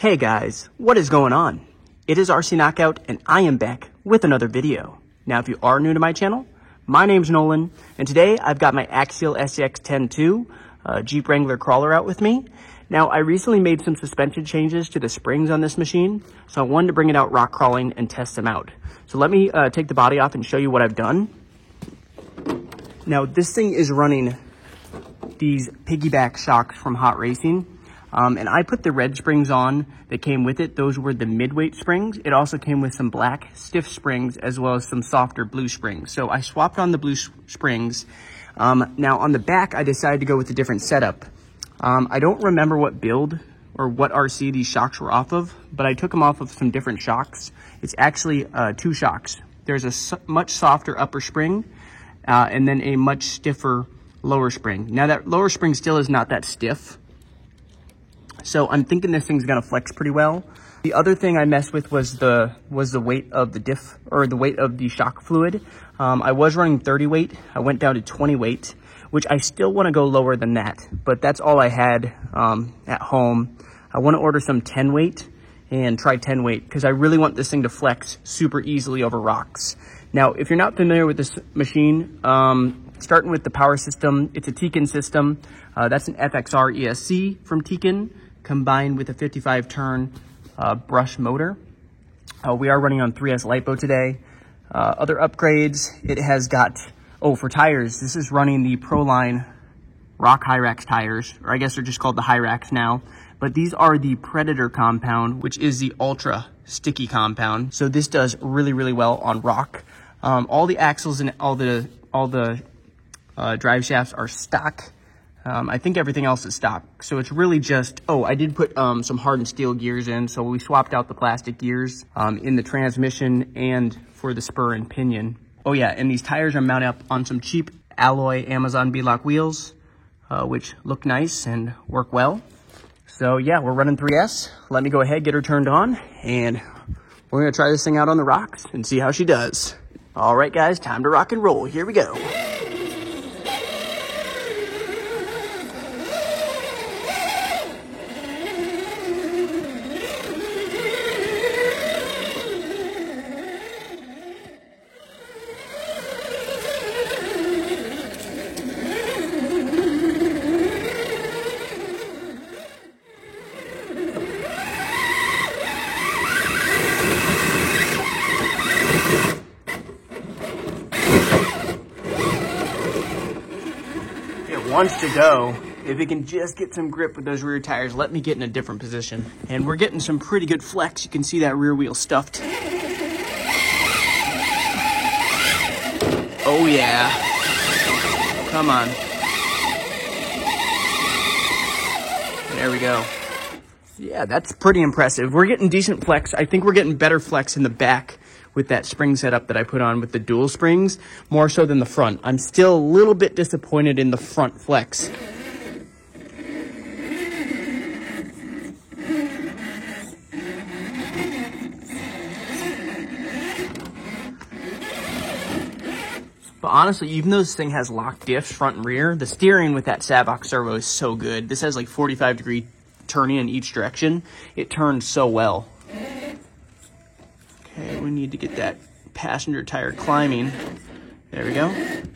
Hey guys, what is going on? It is RC Knockout and I am back with another video. Now if you are new to my channel, my name's Nolan and today I've got my Axial SCX-10-2 Jeep Wrangler crawler out with me. Now I recently made some suspension changes to the springs on this machine, so I wanted to bring it out rock crawling and test them out. So let me take the body off and show you what I've done. Now this thing is running these piggyback shocks from Hot Racing. And I put the red springs on that came with it. Those were the mid-weight springs. It also came with some black stiff springs as well as some softer blue springs. So I swapped on the blue springs. Now on the back, I decided to go with a different setup. I don't remember what build or what RC these shocks were off of, but I took them off of some different shocks. It's actually two shocks. There's a much softer upper spring and then a much stiffer lower spring. Now that lower spring still is not that stiff. So I'm thinking this thing's gonna flex pretty well. The other thing I messed with was the weight of the diff, or the weight of the shock fluid. I was running 30 weight. I went down to 20 weight, which I still wanna go lower than that, but that's all I had at home. I wanna order some 10 weight and try 10 weight because I really want this thing to flex super easily over rocks. Now, if you're not familiar with this machine, starting with the power system, it's a Tekin system. That's an FXR ESC from Tekin, combined with a 55 turn brush motor. We are running on 3S LiPo today. Other upgrades, it has got, for tires, this is running the Proline Rock Hyrax tires, or I guess they're just called the Hyrax now. But these are the Predator compound, which is the ultra sticky compound. So this does really, really well on rock. All the axles and all the drive shafts are stock. I think everything else is stock. So it's really just, I did put some hardened steel gears in. So we swapped out the plastic gears in the transmission and for the spur and pinion. Oh yeah, and these tires are mounted up on some cheap alloy Amazon B-Lock wheels, which look nice and work well. So yeah, we're running 3S. Let me go ahead, get her turned on, and we're gonna try this thing out on the rocks and see how she does. All right guys, time to rock and roll. Here we go. Wants to go. If it can just get some grip with those rear tires, let me get in a different position. And we're getting some pretty good flex. You can see that rear wheel stuffed. Oh yeah. Come on. There we go. Yeah, that's pretty impressive. We're getting decent flex. I think we're getting better flex in the back with that spring setup that I put on with the dual springs, more so than the front. I'm still a little bit disappointed in the front flex. But honestly, even though this thing has locked diffs front and rear, the steering with that Savox servo is so good. This has like 45-degree turning in each direction. It turns so well. Okay, we need to get that passenger tire climbing. There we go. And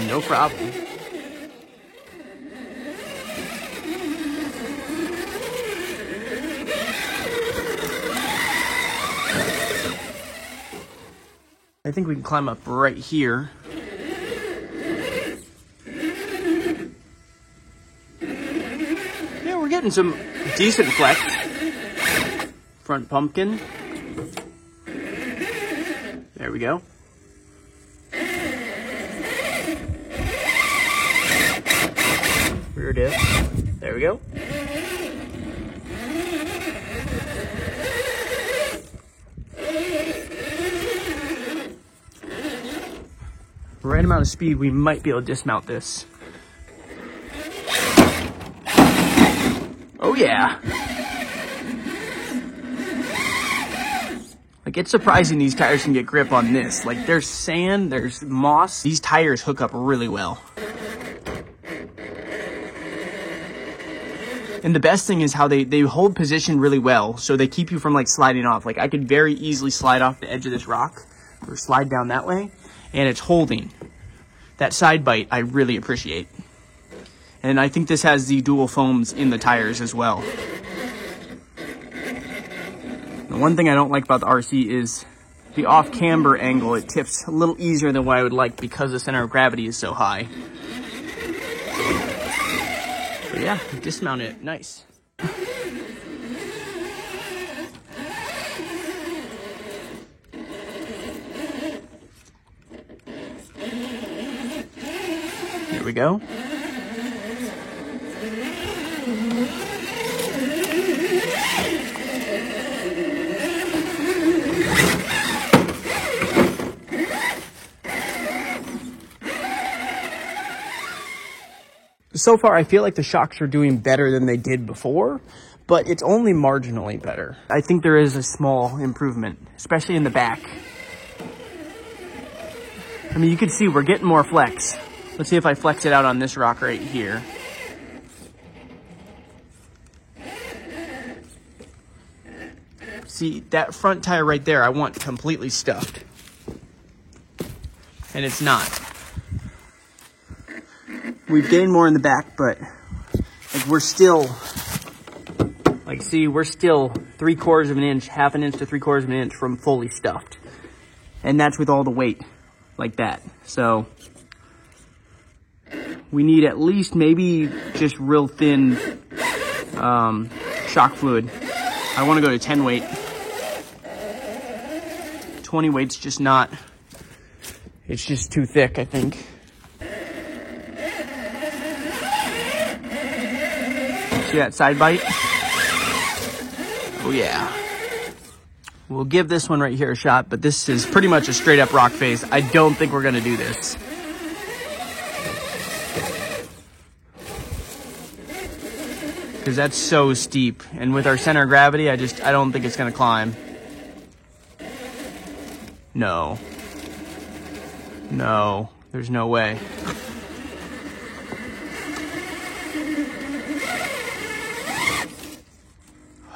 no problem. I think we can climb up right here. Getting some decent flex. Front pumpkin. There we go. Rear diff. There we go. Right amount of speed, we might be able to dismount this. Oh yeah. Like, it's surprising these tires can get grip on this. Like, there's sand, there's moss. These tires hook up really well. And the best thing is how they hold position really well, so they keep you from like sliding off. Like I could very easily slide off the edge of this rock or slide down that way, and it's holding. That side bite I really appreciate. And I think this has the dual foams in the tires as well. The one thing I don't like about the RC is the off camber angle. It tips a little easier than what I would like because the center of gravity is so high. But yeah, dismount it, nice. Here we go. So far, I feel like the shocks are doing better than they did before, but it's only marginally better. I think there is a small improvement, especially in the back. I mean, you can see we're getting more flex. Let's see if I flex it out on this rock right here. See, that front tire right there, I want completely stuffed. And it's not. We've gained more in the back, but like we're still, like see, we're still 3/4 of an inch, half an inch to 3/4 of an inch from fully stuffed. And that's with all the weight like that. So we need at least maybe just real thin shock fluid. I want to go to 10 weight. 20 weight's just not, it's just too thick, I think. See that side bite? Oh yeah. We'll give this one right here a shot, but this is pretty much a straight up rock face. I don't think we're gonna do this. Because that's so steep. And with our center of gravity, I don't think it's gonna climb. No. No, there's no way.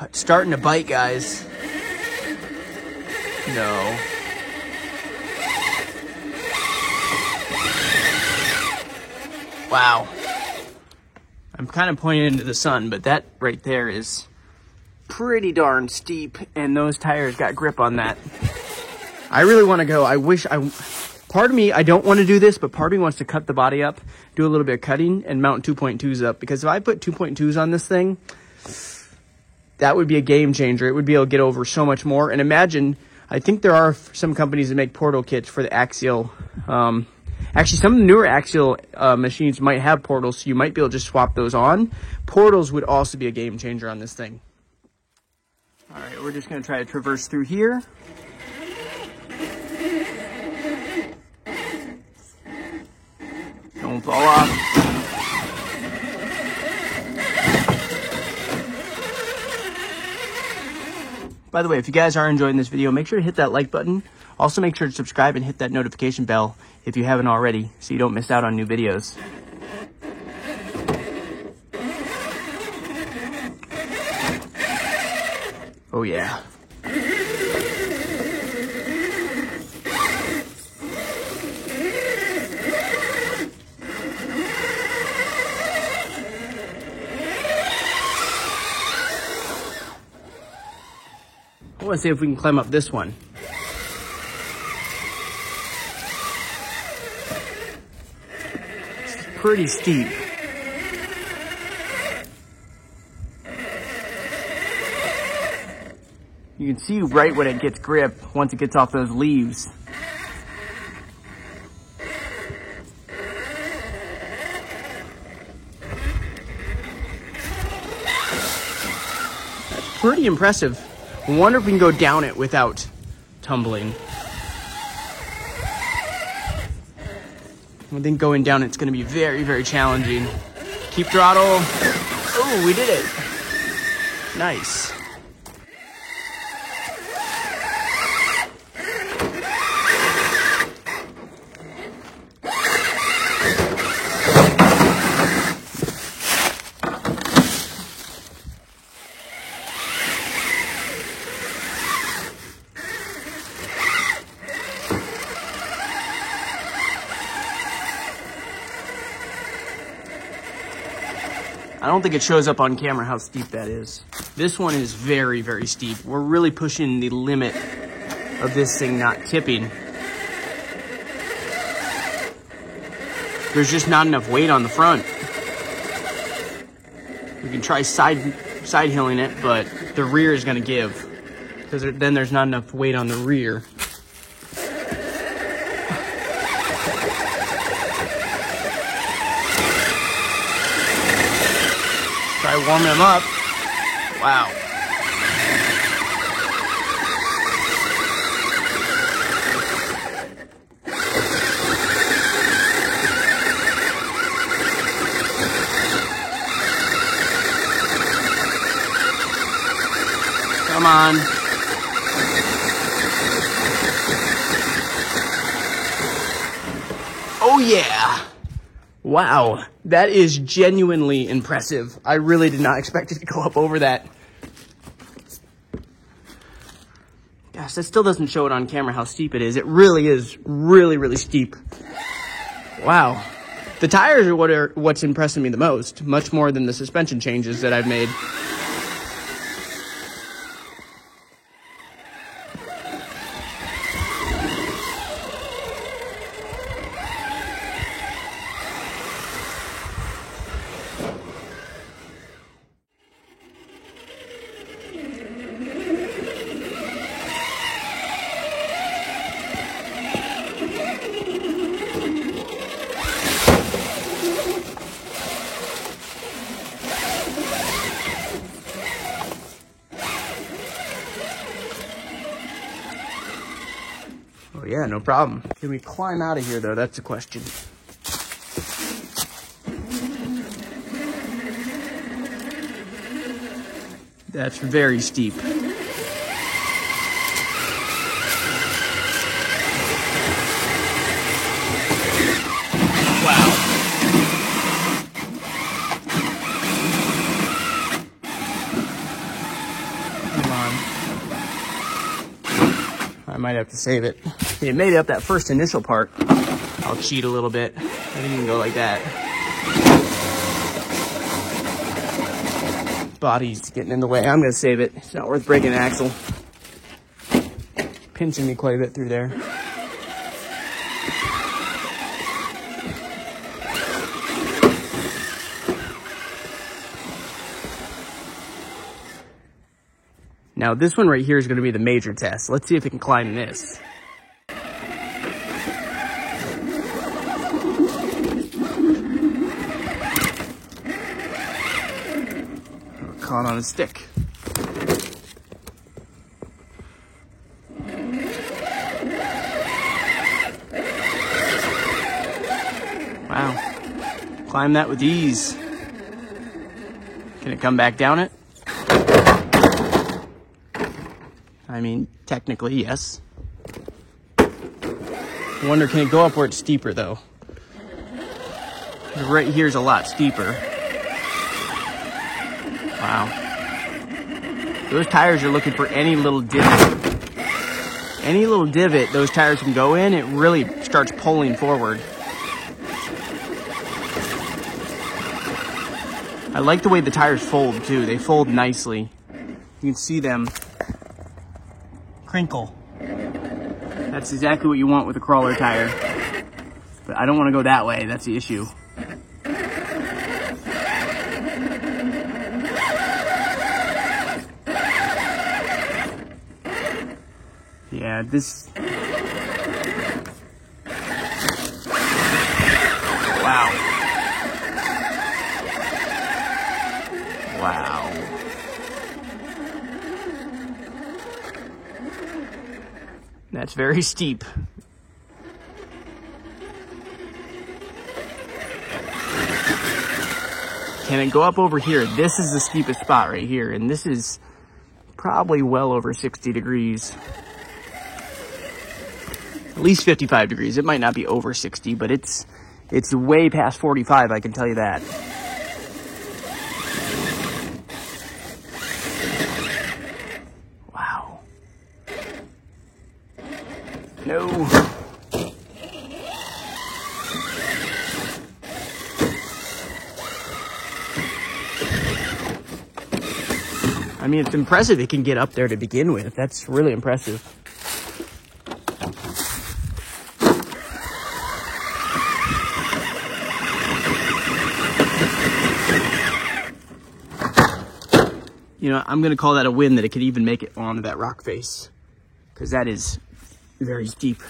It's starting to bite, guys. No. Wow. I'm kind of pointing into the sun, but that right there is pretty darn steep, and those tires got grip on that. I really want to go. Part of me, I don't want to do this, but part of me wants to cut the body up, do a little bit of cutting, and mount 2.2s up. Because if I put 2.2s on this thing, that would be a game changer. It would be able to get over so much more. And imagine, I think there are some companies that make portal kits for the Axial. Actually, some of the newer Axial machines might have portals, so you might be able to just swap those on. Portals would also be a game changer on this thing. All right, we're just going to try to traverse through here. Don't fall off. By the way, if you guys are enjoying this video, make sure to hit that like button. Also, make sure to subscribe and hit that notification bell if you haven't already, so you don't miss out on new videos. Oh yeah. I want to see if we can climb up this one. It's pretty steep. You can see right when it gets grip once it gets off those leaves. That's pretty impressive. I wonder if we can go down it without tumbling. I think going down it's going to be very, very challenging. Keep throttle. Oh, we did it. Nice. I don't think it shows up on camera how steep that is. This one is very, very steep. We're really pushing the limit of this thing not tipping. There's just not enough weight on the front. We can try side hilling it, but the rear is gonna give, because then there's not enough weight on the rear. Try warming them up. Wow. Come on. Oh yeah. Wow, that is genuinely impressive. I really did not expect it to go up over that. Gosh, that still doesn't show it on camera how steep it is. It really is really, really steep. Wow. The tires are what's impressing me the most, much more than the suspension changes that I've made. Oh yeah, no problem. Can we climb out of here though? That's the question. That's very steep. Wow. Come on. I might have to save it. Okay, made up that first initial part. I'll cheat a little bit. I think you can go like that. Body's getting in the way. I'm gonna save it. It's not worth breaking an axle. Pinching me quite a bit through there. Now this one right here is gonna be the major test. Let's see if it can climb this. Caught on a stick. Wow. Climb that with ease. Can it come back down it? I mean, technically, yes. I wonder, can it go up where it's steeper, though? Right here's a lot steeper. Wow. Those tires are looking for any little divot. Any little divot those tires can go in, it really starts pulling forward. I like the way the tires fold, too. They fold nicely. You can see them crinkle. That's exactly what you want with a crawler tire. But I don't want to go that way. That's the issue. Yeah, this... Wow. Wow. That's very steep. Can it go up over here? This is the steepest spot right here, and this is probably well over 60 degrees. At least 55 degrees. It might not be over 60, but it's way past 45, I can tell you that. Wow. No. I mean, it's impressive it can get up there to begin with. That's really impressive. You know, I'm going to call that a win that it could even make it onto that rock face, because that is very steep.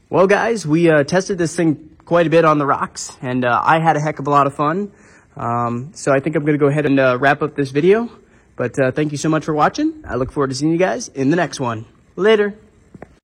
Well, guys, we tested this thing quite a bit on the rocks, and I had a heck of a lot of fun. So I think I'm going to go ahead and wrap up this video. But thank you so much for watching. I look forward to seeing you guys in the next one. Later.